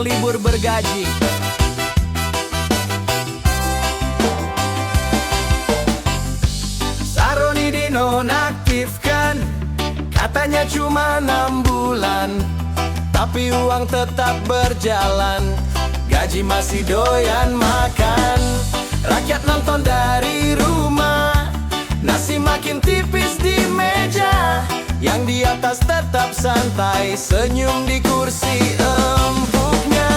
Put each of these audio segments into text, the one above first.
libur bergaji. Saroni dinonaktifkan, katanya cuma 6 bulan, tapi uang tetap berjalan, gaji masih doyan makan. Rakyat nonton dari rumah, nasi makin tipis di meja, yang di atas tetap santai, senyum di kursi empuknya.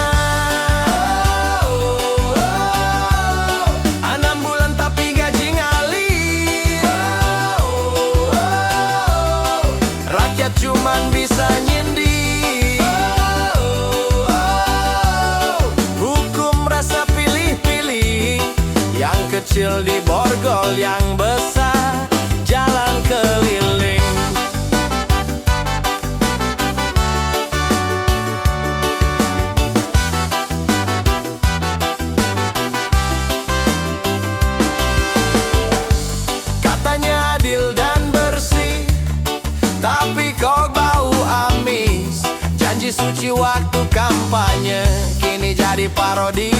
6 bulan tapi gaji ngalir, rakyat cuman bisa nyindir. Hukum rasa pilih-pilih, yang kecil diborgol, yang besar jalan keliling. Katanya adil dan bersih, tapi kok bau amis. Janji suci waktu kampanye, kini jadi parodi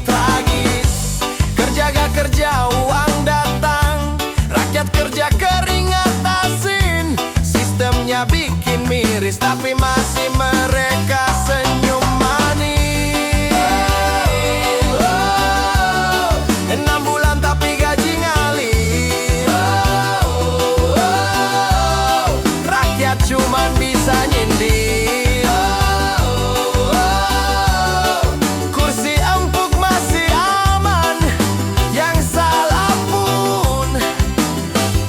tragis. Kerja gak kerja, uang datang, rakyat kerja keringat asin. Sistemnya bikin miris, tapi masih mereka senyum manis. 6 bulan tapi gaji ngalir, rakyat cuman bisa nyindir. Kursi empuk masih aman, yang salah pun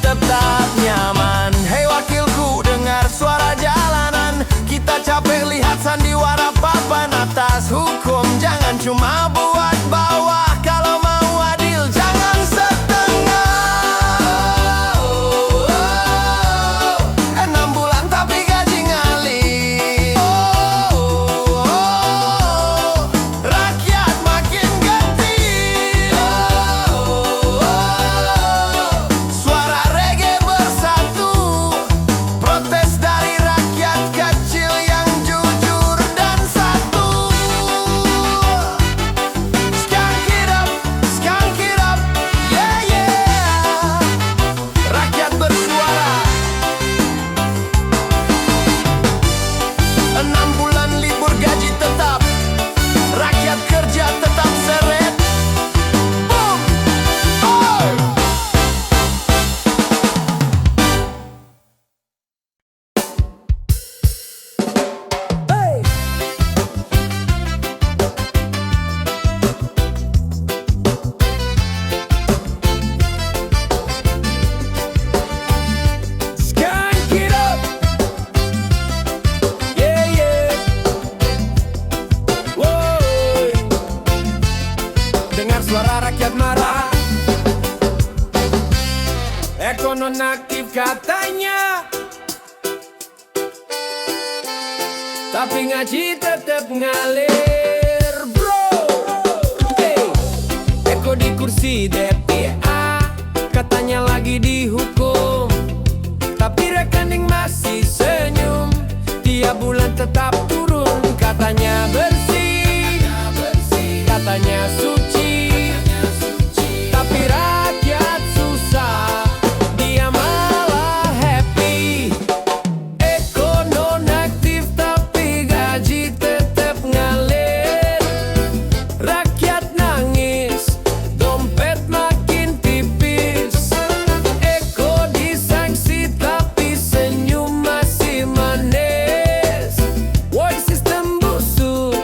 tetap nyaman. Hei wakilku, dengar suara jalanan, kita capek lihat sandiwara papan atas. Hukum jangan cuma buat bawah, kalau mau adil jangan setengah. 6 bulan tapi gaji ngalir, rakyat makin gentil. Suara reggae bersatu, protes dari rakyat kecil yang jujur dan satu. Skunk it up, yeah yeah. Rakyat bersuara. 6 bulan libur gaji tetap, rakyat kerja tetap seret. Boom, oh. Hey. Skunk it up, yeah yeah. Woi, dengar suara rakyat marah. Ekonom aktif katanya, tapi ngaji tetep ngalir, bro. Hey, Eko di kursi DPA, katanya lagi dihukum, tapi rekening masih senyum, tiap bulan tetap turun. Katanya bersih, katanya suci, tapi rakyat susah, dia malah happy. Ekonom aktif tapi gaji tetap ngalir, rakyat nangis, dompet makin tipis. Eko disangsi tapi senyum masih manis. Woi, sistem busuk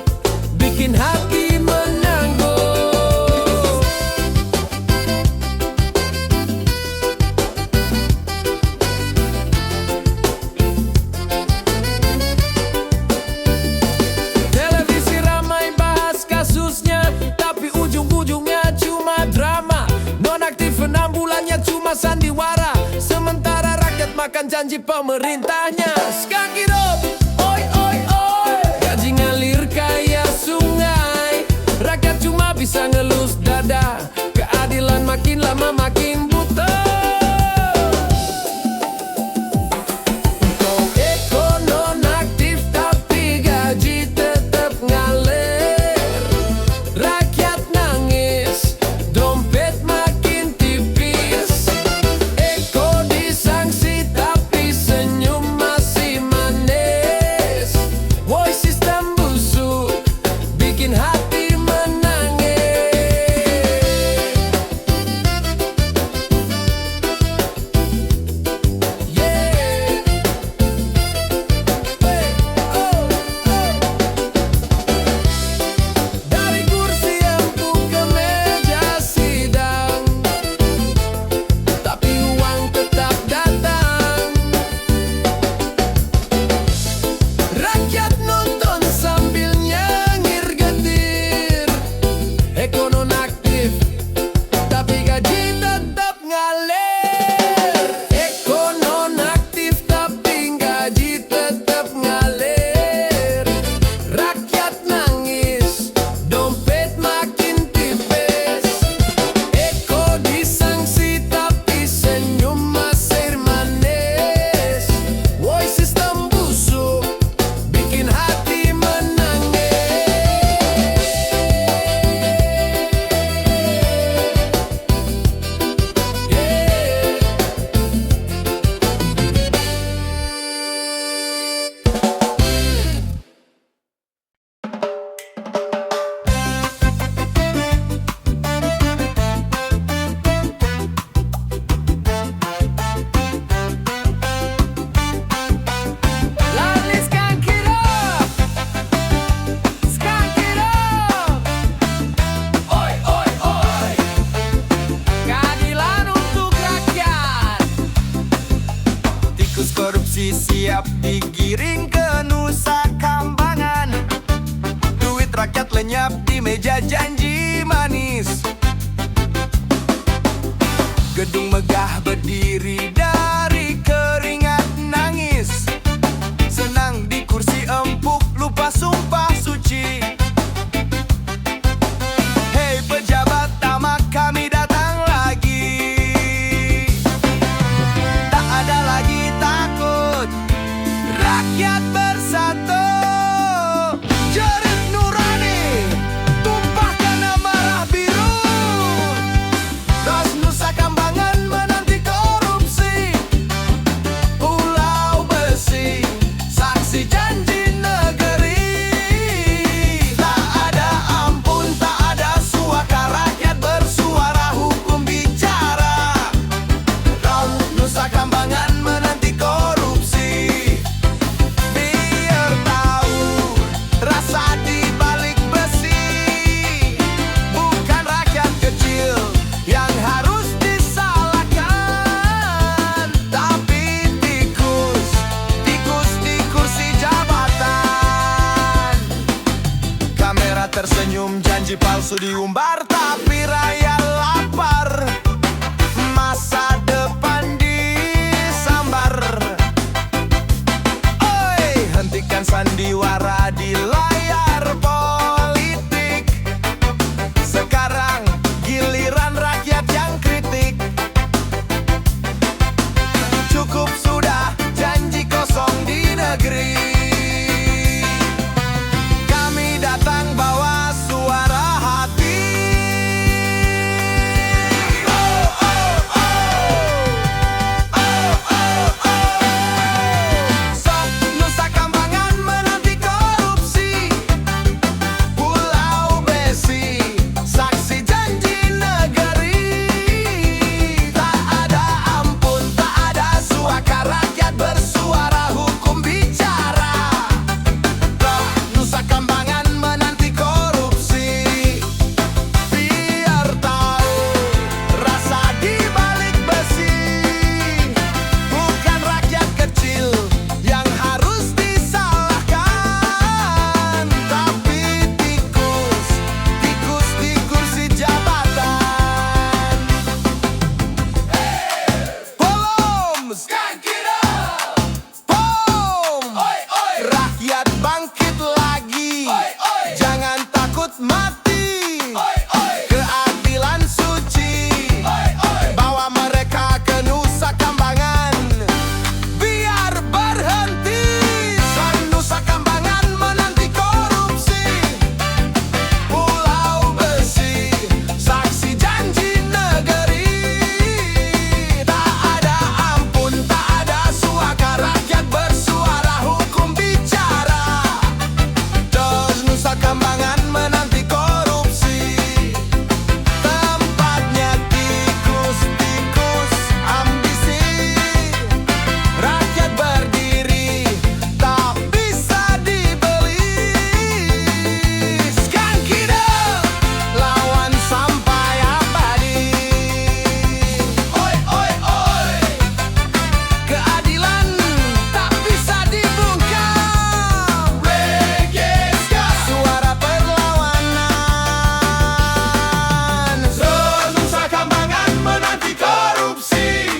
bikin hati menanggung. Televisi ramai bahas kasusnya, tapi ujung-ujungnya cuma drama. Nonaktif 6 bulannya cuma sandiwara, sementara rakyat makan janji pemerintahnya. Skunk it up, oi oi oi. Gaji ngalir kayak sungai, rakyat cuma bisa ngelus dada. Keadilan makin lama makin buta. Kau ekonom aktif tapi gaji tetap ngalir, siap digiring ke Nusa Kambangan. Duit rakyat lenyap di meja janji manis. Gedung megah berdiri dari keringat nangis. Senang di kursi empuk, lupa sumpah suci. Hei pejabat tamak, kami datang lagi. Tak ada lagi takut, rakyat bersatu. Jerit nurani, tumpahkan amarah biru. Dos Nusa Kambangan menanti korupsi. Pulau Besi, saksi janji negeri. Tak ada ampun, tak ada suaka, rakyat bersuara, hukum bicara. Dos Nusa Kambangan menanti korupsi. Biar tahu rasa di balik besi. Bukan rakyat kecil yang harus disalahkan, tapi tikus di kursi jabatan. Kamera tersenyum, janji palsu diumbar, tapi rakyat lapar. Masa depan disambar. Oi, hentikan sandiwara di layar politik. Sekarang giliran rakyat yang kritik. Cukup sudah janji kosong di negeri. Kami datang bawa suara hati. Oh, oh, oh. Oh, oh, oh. Sok Nusa Kambangan menanti korupsi. Pulau Besi, saksi janji negeri. Tak ada ampun, tak ada suaka, rakyat bersuara, hukum bicara. Dos Nusa Kambangan menanti korupsi. Biar tahu rasa di balik besi. Bukan rakyat kecil yang harus disalahkan, tapi tikus di kursi jabatan. Holmes, Pom, rakyat bangkit lagi. Jangan takut mati. Keadilan suci. Bawa mereka ke Nusa Kambangan. Biar berhenti. Sang Nusa Kambangan menanti korupsi. Pulau Besi, saksi janji negeri. Tak ada ampun, tak ada suaka, rakyat bersuara, hukum bicara. Dos Nusa Kambangan menanti korupsi. Tempatnya tikus ambisi. Rakyat berdiri, tak bisa dibeli. Skankida, lawan sampai abadi. Oi, oi, oi. Keadilan tak bisa dibungkam. Regiska, suara perlawanan. Dos Nusa Kambangan menanti korupsi.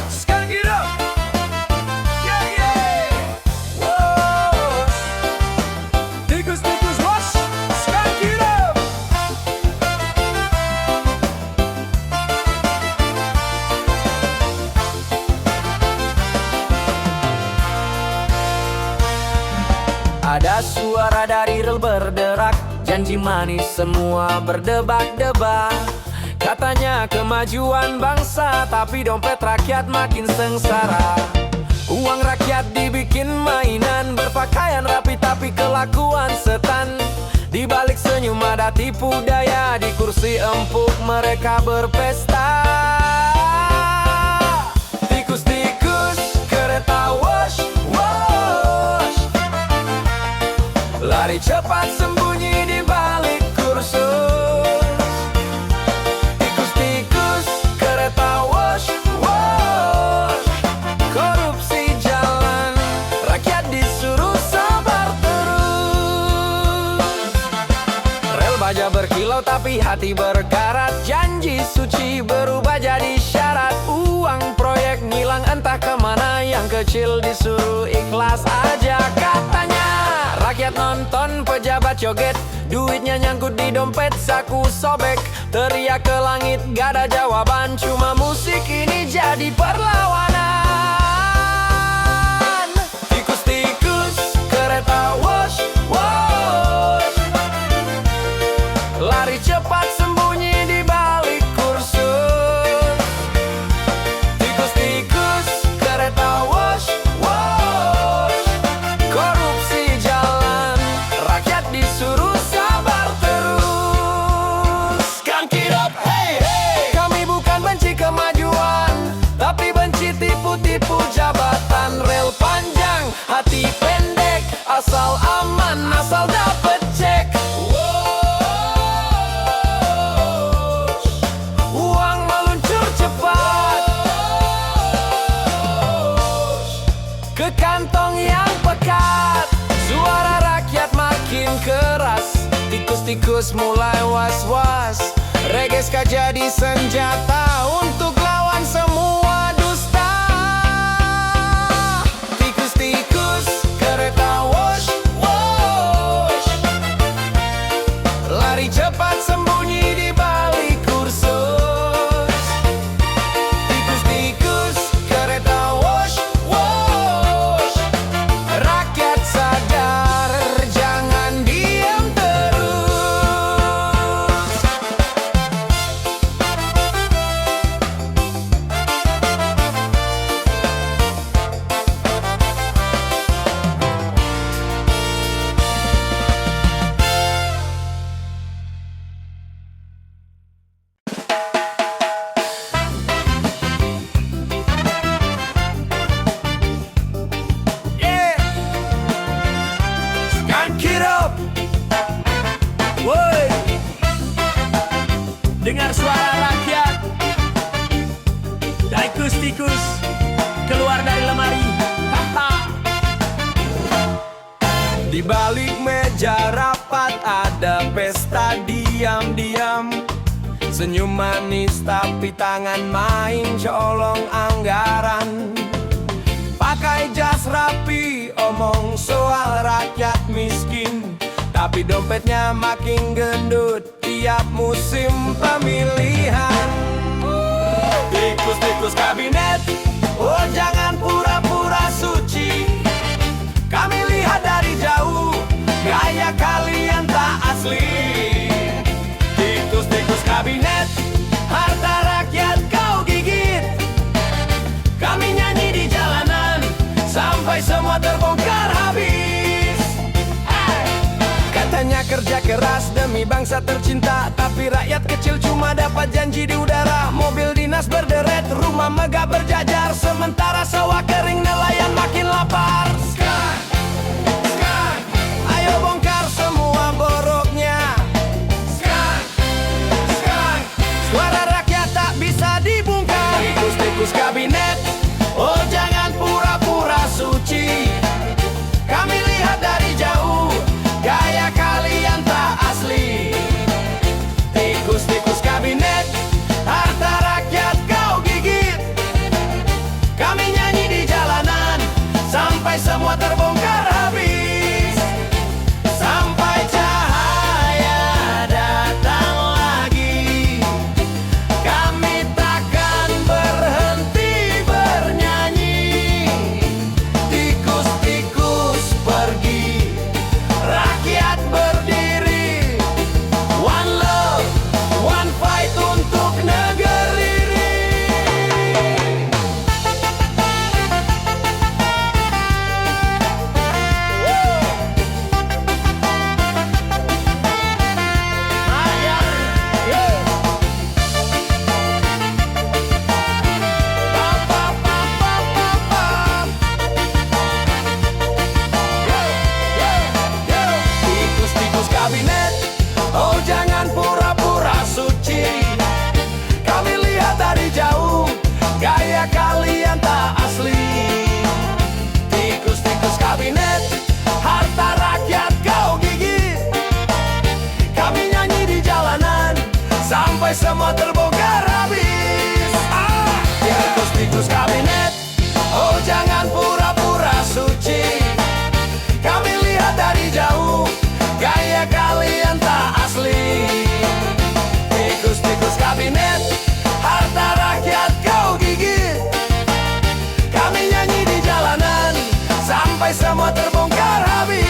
Skankida, yeah, yeah. Whoa. Tikus wash, Skankida. Ada suara dari rel berderak, janji manis semua berdebat-debat. Katanya kemajuan bangsa, tapi dompet rakyat makin sengsara. Uang rakyat dibikin mainan, berpakaian rapi tapi kelakuan setan. Di balik senyum ada tipu daya, di kursi empuk mereka berpesta. Tikus-tikus kereta wash, wash. Lari cepat sembunyi di balik kursus. Tikus-tikus kereta wash, wash. Korupsi jalan, rakyat disuruh sabar terus. Rel baja berkilau tapi hati berkarat. Janji suci berubah jadi syarat. Uang proyek ngilang entah kemana. Yang kecil disuruh ikhlas aja katanya. Rakyat nonton, pejabat joget, duitnya nyangkut di dompet, saku sobek. Teriak ke langit, gak ada jawaban, cuma musik ini jadi perlawanan. Tikus-tikus kereta wash, wash. Lari cepat sembunyi di balik kursus. Tikus-tikus kereta wash, wash. Korupsi jalan, rakyat disuruh sabar terus. Skunk it up, hey, hey. Kami bukan benci kemajuan, tapi benci tipu-tipu jabatan. Rel panjang, hati pendek, asal aman, asal dapet cek. Uang meluncur cepat ke kantong yang pekat. Suara rakyat makin keras. Tikus-tikus mulai was-was. Reggae ska jadi senjata untuk lawan semua dusta. Tikus-tikus kereta wash, wash. Lari cepat sembunyi di balik kursus. Tikus-tikus kereta wash, wash. Rakyat sadar, jangan diam terus. Yeah, skunk it up. Woi, dengar suara rakyat. Tikus-tikus keluar dari lemari. Haha. Di balik meja rapat ada pesta diam-diam. Senyum manis tapi tangan main colong anggaran. Pakai jas rapi, omong soal rakyat miskin, tapi dompetnya makin gendut tiap musim pemilihan. Tikus-tikus kabinet, oh jangan pura-pura suci. Kami lihat dari jauh, gaya kalian tak asli. Tikus-tikus kabinet, harta rakyat kau gigit. Kami nyanyi di jalanan, sampai semua terbongkar habis. Katanya kerja keras demi bangsa tercinta, tapi rakyat kecil cuma dapat janji di udara. Mobil dinas berderet, rumah megah berjajar, sementara sawah kering nelayan makin lapar. Skunk, skunk, ayo bongkar semua boroknya. Skunk, skunk, suara rakyat tak bisa dibungkam. Tikus-tikus kabinet, oh jangan pura-pura suci. Kami lihat dari jauh, gaya kalian tak asli. Tikus-tikus kabinet, harta rakyat kau gigit. Kami nyanyi di jalanan, sampai Oh jangan pura-pura suci, kami lihat dari jauh, gaya kalian tak asli. Tikus-tikus kabinet, harta rakyat kau gigit. Kami nyanyi di jalanan, sampai semua terbongkar habis. Tikus-tikus kabinet, oh jangan pura-pura suci, kami lihat dari jauh, gaya kalian tak asli. Tikus-tikus kabinet, harta rakyat kau gigit. Kami nyanyi di jalanan, sampai semua terbongkar habis.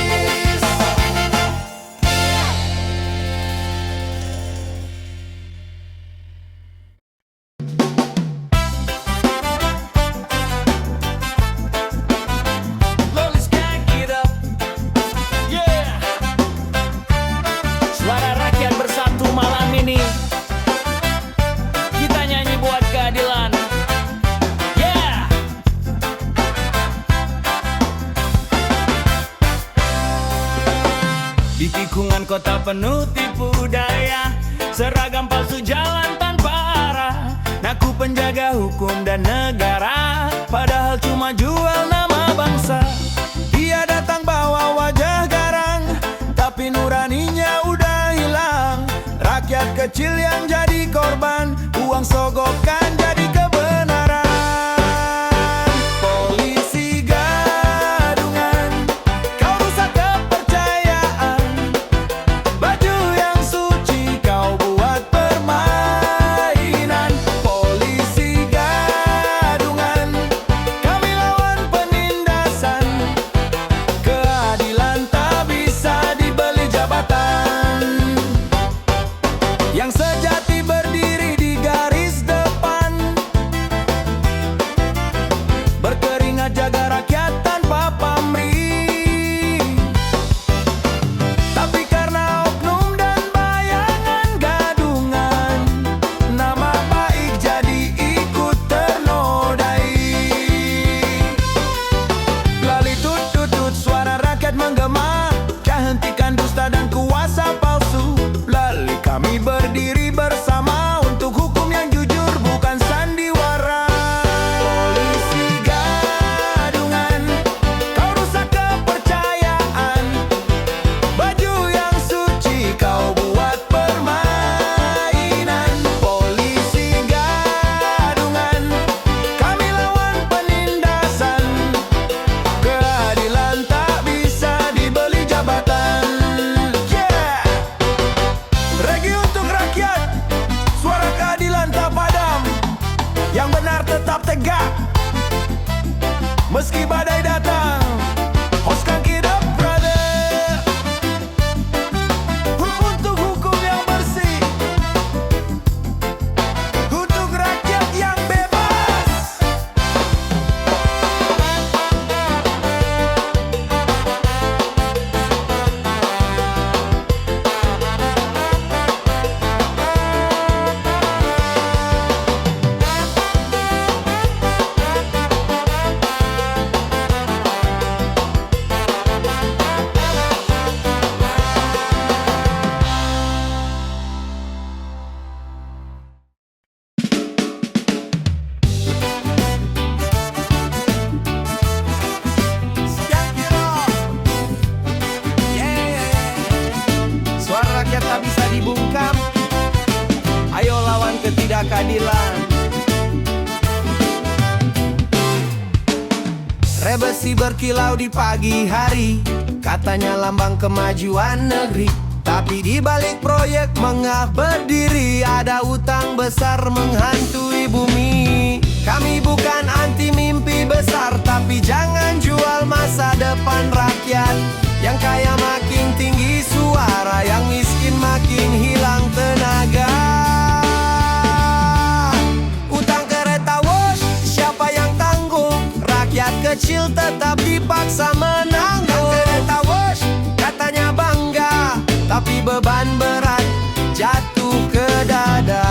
Lolis gang it up, yeah. Suara rakyat bersatu malam ini, kita nyanyi buat keadilan, yeah. Di tikungan kota penuh tipu daya, seragam palsu jalan tanpa arah. Ngaku penjaga hukum dan negara, padahal cuma jual nama bangsa. Dia datang bawa wajah garang, tapi nuraninya udah hilang. Rakyat kecil yang jadi korban, uang sogokan jadi kebenaran. Polisi gadungan, kau rusak kepercayaan. Baju yang suci kau buat permainan. Polisi gadungan, kami lawan penindasan. Keadilan tak bisa dibeli jabatan. Yang sejati berdiri di garis depan, berkeringat jaga rakyat tanpa pamrih. Tapi karena oknum dan bayangan gadungan, nama baik jadi ikut ternodai. Lali tut-tut, suara rakyat menggema, hentikan dusta dan kuasa palsu. Lali kami berdiri bersama untuk hukum yang jujur, bukan sandiwara. Polisi gadungan, kau rusak kepercayaan. Baju yang suci kau buat permainan. Polisi gadungan, kami lawan penindasan. Keadilan tak bisa dibeli jabatan. Yeah. Regi untuk rakyat, suara keadilan tak padam. Yang benar tetap tegak, meski badai datang. Hoskan kita brother, untuk hukum yang bersih, untuk rakyat yang bebas. Suara rakyat tak bisa dibungkam, ayo lawan ketidakadilan. Rebesi berkilau di pagi hari, katanya lambang kemajuan negeri. Tapi di balik proyek mengah berdiri, ada utang besar menghantui bumi. Kami bukan anti mimpi besar, tapi jangan jual masa depan rakyat. Yang kaya makin tinggi suara, yang miskin makin hilang tenaga. Utang kereta wash, siapa yang tanggung? Rakyat kecil tetap dipaksa menanggung. Kereta wash katanya bangga, tapi beban berat jatuh ke dada.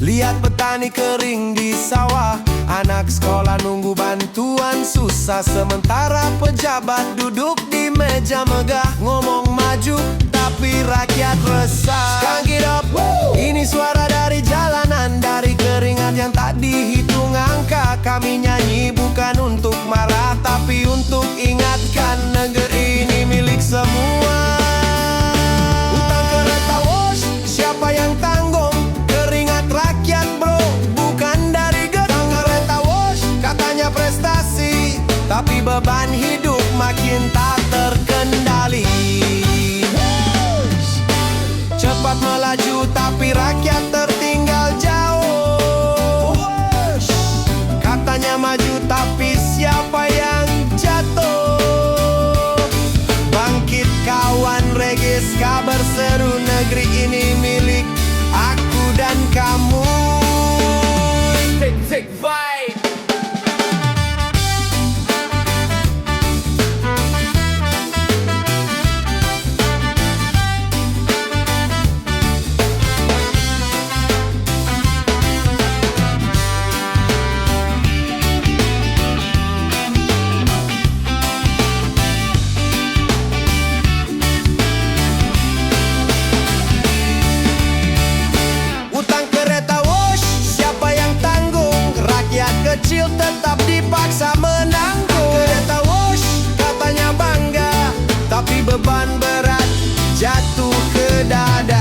Lihat petani kering di sawah, anak sekolah nunggu bantuan susah, sementara pejabat duduk di meja megah, ngomong maju tapi rakyat resah. Skunk it up, ini suara dari jalanan, dari keringat yang tak dihitung angka. Kami nyanyi bukan untuk marah, tapi untuk ingatkan negeri ini milik semua. Utang kereta wash, siapa yang tanggung? Keringat rakyat bro, bukan dari gedung. Kereta wash, katanya prestasi, tapi beban hidup makin tak terkendali. Cepat melaju tapi rakyat tertinggal jauh. Katanya maju tapi siapa yang jatuh? Bangkit kawan Regiska berseru, negeri ini milik aku dan kamu. Take fight. Kecil tetap dipaksa menanggung. Kereta wash katanya bangga, tapi beban berat jatuh ke dada.